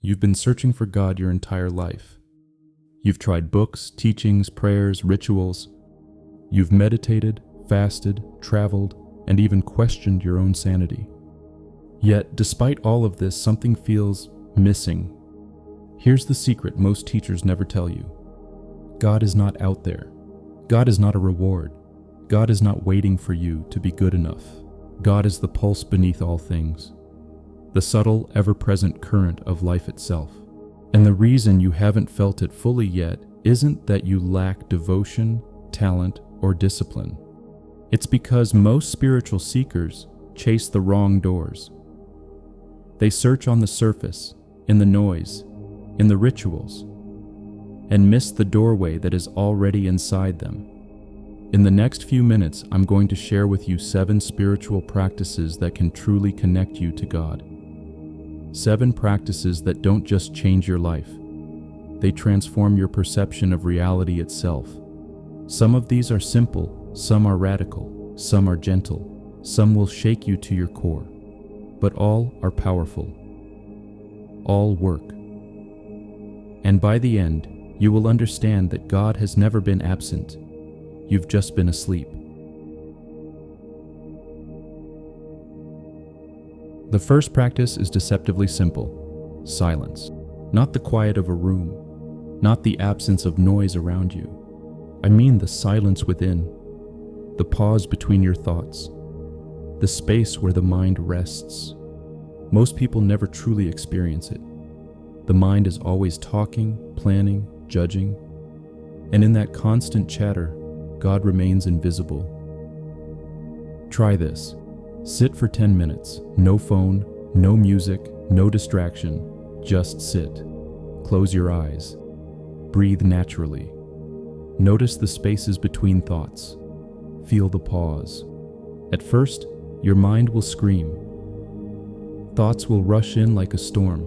You've been searching for God your entire life. You've tried books, teachings, prayers, rituals. You've meditated, fasted, traveled, and even questioned your own sanity. Yet, despite all of this, something feels missing. Here's the secret most teachers never tell you. God is not out there. God is not a reward. God is not waiting for you to be good enough. God is the pulse beneath all things, the subtle, ever-present current of life itself. And the reason you haven't felt it fully yet isn't that you lack devotion, talent, or discipline. It's because most spiritual seekers chase the wrong doors. They search on the surface, in the noise, in the rituals, and miss the doorway that is already inside them. In the next few minutes, I'm going to share with you 7 spiritual practices that can truly connect you to God. 7 practices that don't just change your life. They transform your perception of reality itself. Some of these are simple, some are radical, some are gentle, some will shake you to your core, but all are powerful. All work. And by the end, you will understand that God has never been absent. You've just been asleep. The first practice is deceptively simple: silence. Not the quiet of a room, not the absence of noise around you. I mean the silence within, the pause between your thoughts, the space where the mind rests. Most people never truly experience it. The mind is always talking, planning, judging, and in that constant chatter, God remains invisible. Try this. Sit for 10 minutes. No phone, no music, no distraction. Just sit. Close your eyes. Breathe naturally. Notice the spaces between thoughts. Feel the pause. At first, your mind will scream. Thoughts will rush in like a storm.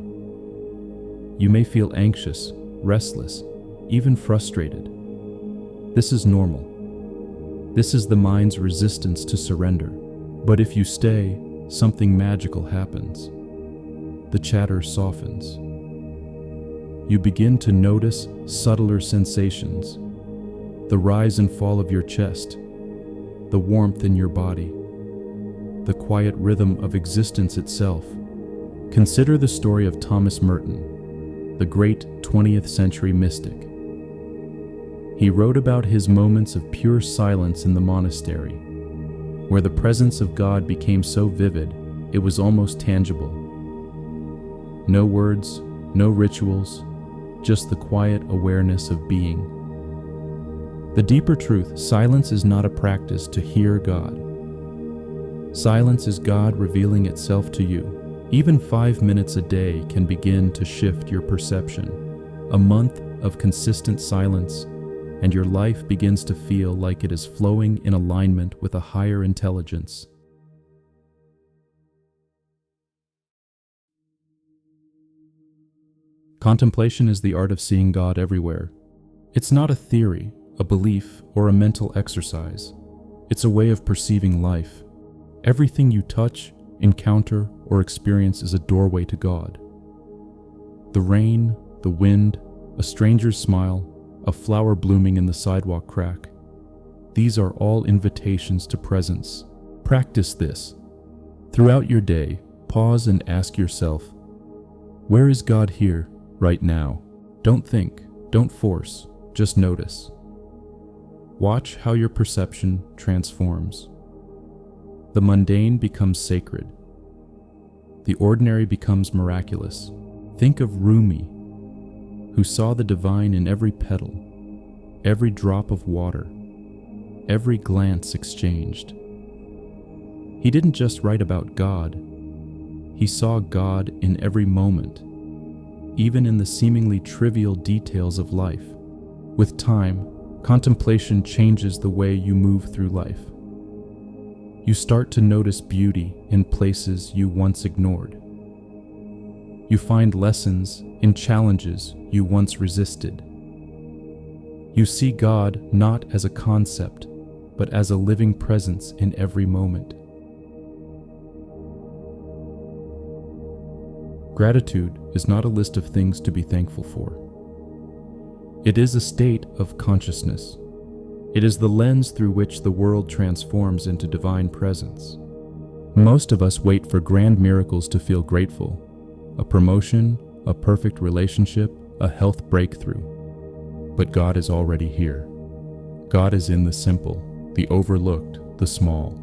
You may feel anxious, restless, even frustrated. This is normal. This is the mind's resistance to surrender. But if you stay, something magical happens. The chatter softens. You begin to notice subtler sensations, the rise and fall of your chest, the warmth in your body, the quiet rhythm of existence itself. Consider the story of Thomas Merton, the great 20th century mystic. He wrote about his moments of pure silence in the monastery, where the presence of God became so vivid, it was almost tangible. No words, no rituals, just the quiet awareness of being. The deeper truth: silence is not a practice to hear God. Silence is God revealing itself to you. Even 5 minutes a day can begin to shift your perception. A month of consistent silence, and your life begins to feel like it is flowing in alignment with a higher intelligence. Contemplation is the art of seeing God everywhere. It's not a theory, a belief, or a mental exercise. It's a way of perceiving life. Everything you touch, encounter, or experience is a doorway to God. The rain, the wind, a stranger's smile, a flower blooming in the sidewalk crack. These are all invitations to presence. Practice this. Throughout your day, pause and ask yourself, where is God here, right now? Don't think, don't force, just notice. Watch how your perception transforms. The mundane becomes sacred. The ordinary becomes miraculous. Think of Rumi, who saw the divine in every petal, every drop of water, every glance exchanged. He didn't just write about God. He saw God in every moment, even in the seemingly trivial details of life. With time, contemplation changes the way you move through life. You start to notice beauty in places you once ignored. You find lessons in challenges you once resisted. You see God not as a concept, but as a living presence in every moment. Gratitude is not a list of things to be thankful for. It is a state of consciousness. It is the lens through which the world transforms into divine presence. Most of us wait for grand miracles to feel grateful. A promotion, a perfect relationship, a health breakthrough. But God is already here. God is in the simple, the overlooked, the small.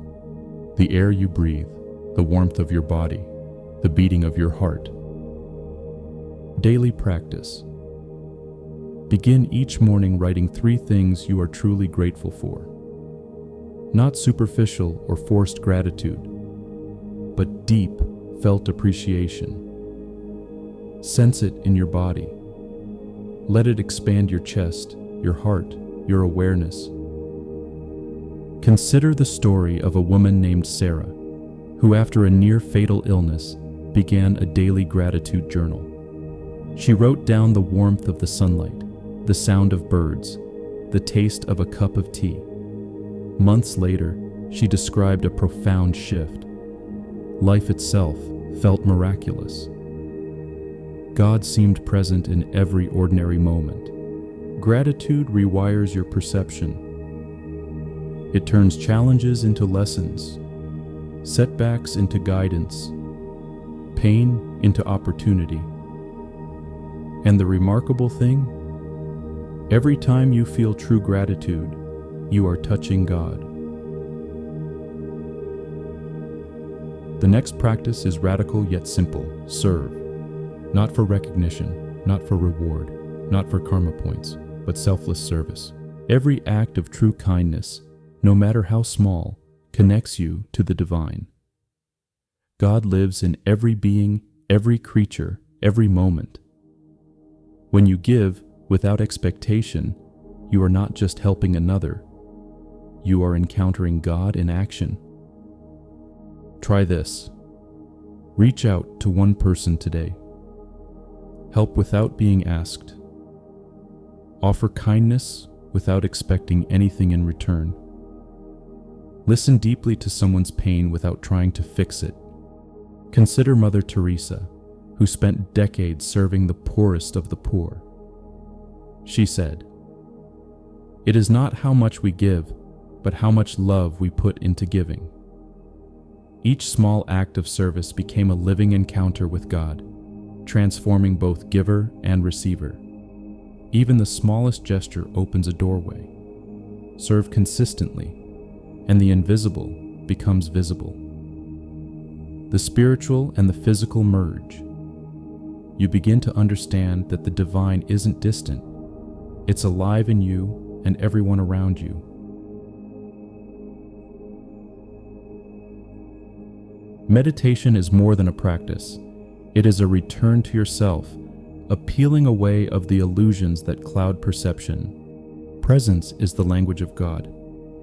The air you breathe, the warmth of your body, the beating of your heart. Daily practice. Begin each morning writing 3 things you are truly grateful for. Not superficial or forced gratitude, but deep, felt appreciation. Sense it in your body. Let it expand your chest, your heart, your awareness. Consider the story of a woman named Sarah, who after a near-fatal illness began a daily gratitude journal. She wrote down the warmth of the sunlight, the sound of birds, the taste of a cup of tea. Months later, she described a profound shift. Life itself felt miraculous. God seemed present in every ordinary moment. Gratitude rewires your perception. It turns challenges into lessons, setbacks into guidance, pain into opportunity. And the remarkable thing? Every time you feel true gratitude, you are touching God. The next practice is radical yet simple. Serve. Not for recognition, not for reward, not for karma points, but selfless service. Every act of true kindness, no matter how small, connects you to the divine. God lives in every being, every creature, every moment. When you give without expectation, you are not just helping another. You are encountering God in action. Try this. Reach out to one person today. Help without being asked. Offer kindness without expecting anything in return. Listen deeply to someone's pain without trying to fix it. Consider Mother Teresa, who spent decades serving the poorest of the poor. She said, "It is not how much we give, but how much love we put into giving." Each small act of service became a living encounter with God, transforming both giver and receiver. Even the smallest gesture opens a doorway. Serve consistently, and the invisible becomes visible. The spiritual and the physical merge. You begin to understand that the divine isn't distant. It's alive in you and everyone around you. Meditation is more than a practice. It is a return to yourself, a peeling away of the illusions that cloud perception. Presence is the language of God,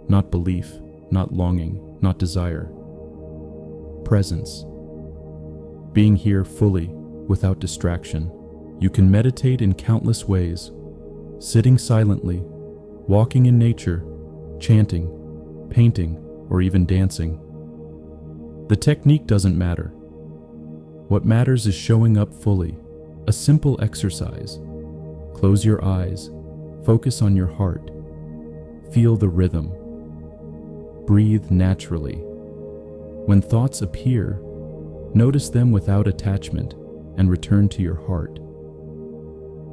not belief, not longing, not desire. Presence. Being here fully, without distraction. You can meditate in countless ways, sitting silently, walking in nature, chanting, painting, or even dancing. The technique doesn't matter. What matters is showing up fully, a simple exercise. Close your eyes, focus on your heart, feel the rhythm. Breathe naturally. When thoughts appear, notice them without attachment and return to your heart.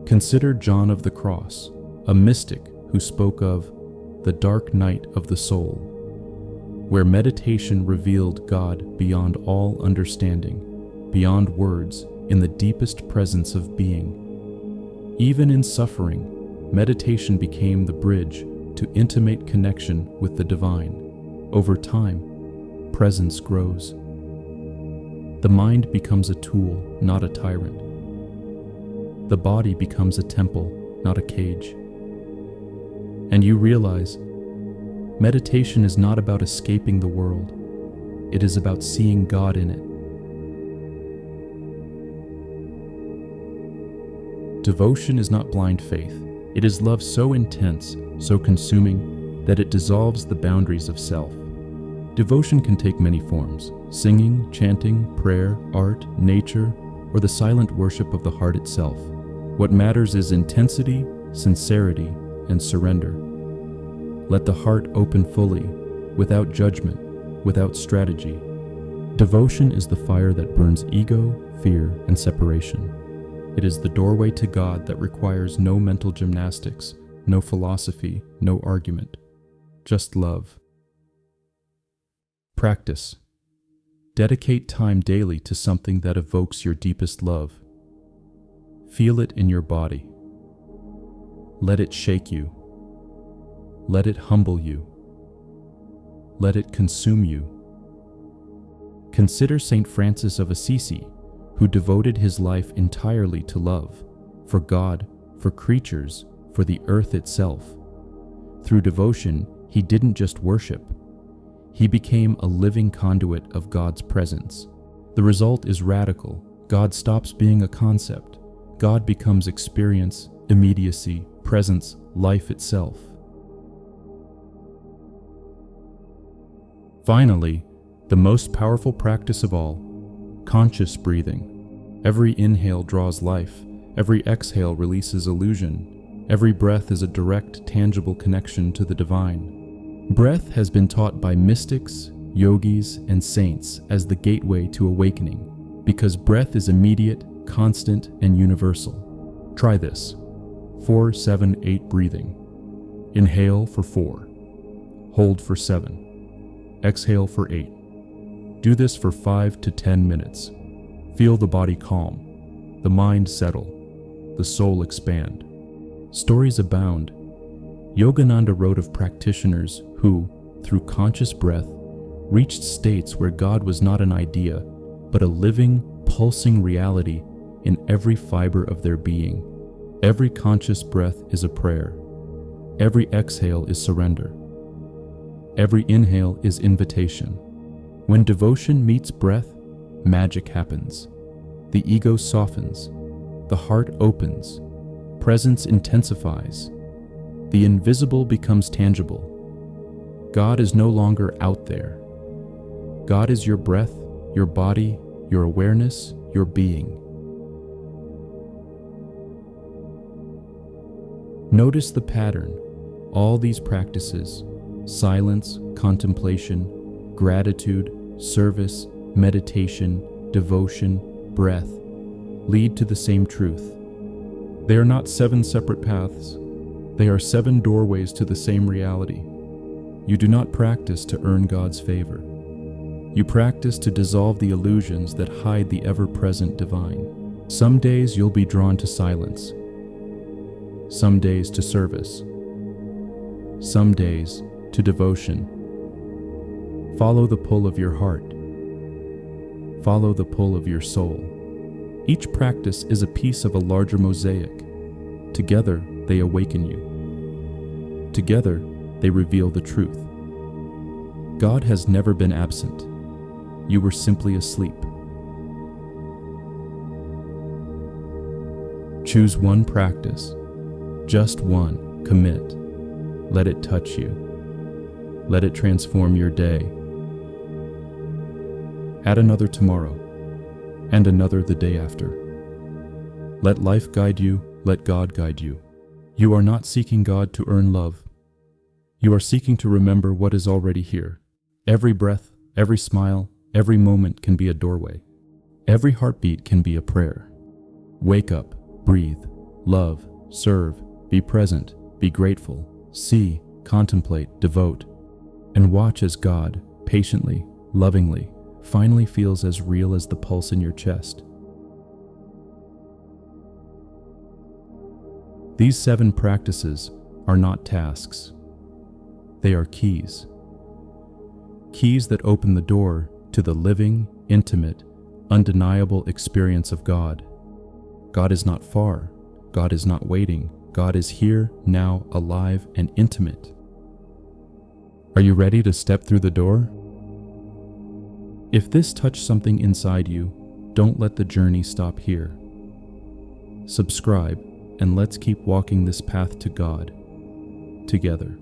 Consider John of the Cross, a mystic who spoke of the dark night of the soul, where meditation revealed God beyond all understanding, beyond words, in the deepest presence of being. Even in suffering, meditation became the bridge to intimate connection with the divine. Over time, presence grows. The mind becomes a tool, not a tyrant. The body becomes a temple, not a cage. And you realize, meditation is not about escaping the world. It is about seeing God in it. Devotion is not blind faith. It is love so intense, so consuming, that it dissolves the boundaries of self. Devotion can take many forms: singing, chanting, prayer, art, nature, or the silent worship of the heart itself. What matters is intensity, sincerity, and surrender. Let the heart open fully, without judgment, without strategy. Devotion is the fire that burns ego, fear, and separation. It is the doorway to God that requires no mental gymnastics, no philosophy, no argument. Just love. Practice. Dedicate time daily to something that evokes your deepest love. Feel it in your body. Let it shake you. Let it humble you. Let it consume you. Consider Saint Francis of Assisi, who devoted his life entirely to love, for God, for creatures, for the earth itself. Through devotion, he didn't just worship. He became a living conduit of God's presence. The result is radical. God stops being a concept. God becomes experience, immediacy, presence, life itself. Finally, the most powerful practice of all, conscious breathing. Every inhale draws life. Every exhale releases illusion. Every breath is a direct, tangible connection to the divine. Breath has been taught by mystics, yogis, and saints as the gateway to awakening, because breath is immediate, constant, and universal. Try this. 4-7-8 breathing. Inhale for 4. Hold for 7. Exhale for 8. Do this for 5 to 10 minutes. Feel the body calm, the mind settle, the soul expand. Stories abound. Yogananda wrote of practitioners who, through conscious breath, reached states where God was not an idea, but a living, pulsing reality in every fiber of their being. Every conscious breath is a prayer. Every exhale is surrender. Every inhale is invitation. When devotion meets breath, magic happens. The ego softens. The heart opens. Presence intensifies. The invisible becomes tangible. God is no longer out there. God is your breath, your body, your awareness, your being. Notice the pattern. All these practices, silence, contemplation, gratitude, service, meditation, devotion, breath, lead to the same truth. They are not 7 separate paths. They are 7 doorways to the same reality. You do not practice to earn God's favor. You practice to dissolve the illusions that hide the ever-present divine. Some days you'll be drawn to silence. Some days to service. Some days to devotion. Follow the pull of your heart. Follow the pull of your soul. Each practice is a piece of a larger mosaic. Together, they awaken you. Together, they reveal the truth. God has never been absent. You were simply asleep. Choose one practice. Just one. Commit. Let it touch you. Let it transform your day. Add another tomorrow, and another the day after. Let life guide you, let God guide you. You are not seeking God to earn love. You are seeking to remember what is already here. Every breath, every smile, every moment can be a doorway. Every heartbeat can be a prayer. Wake up, breathe, love, serve, be present, be grateful, see, contemplate, devote, and watch as God, patiently, lovingly, finally feels as real as the pulse in your chest. These 7 practices are not tasks. They are keys. Keys that open the door to the living, intimate, undeniable experience of God. God is not far. God is not waiting. God is here, now, alive, and intimate. Are you ready to step through the door? If this touched something inside you, don't let the journey stop here. Subscribe, and let's keep walking this path to God together.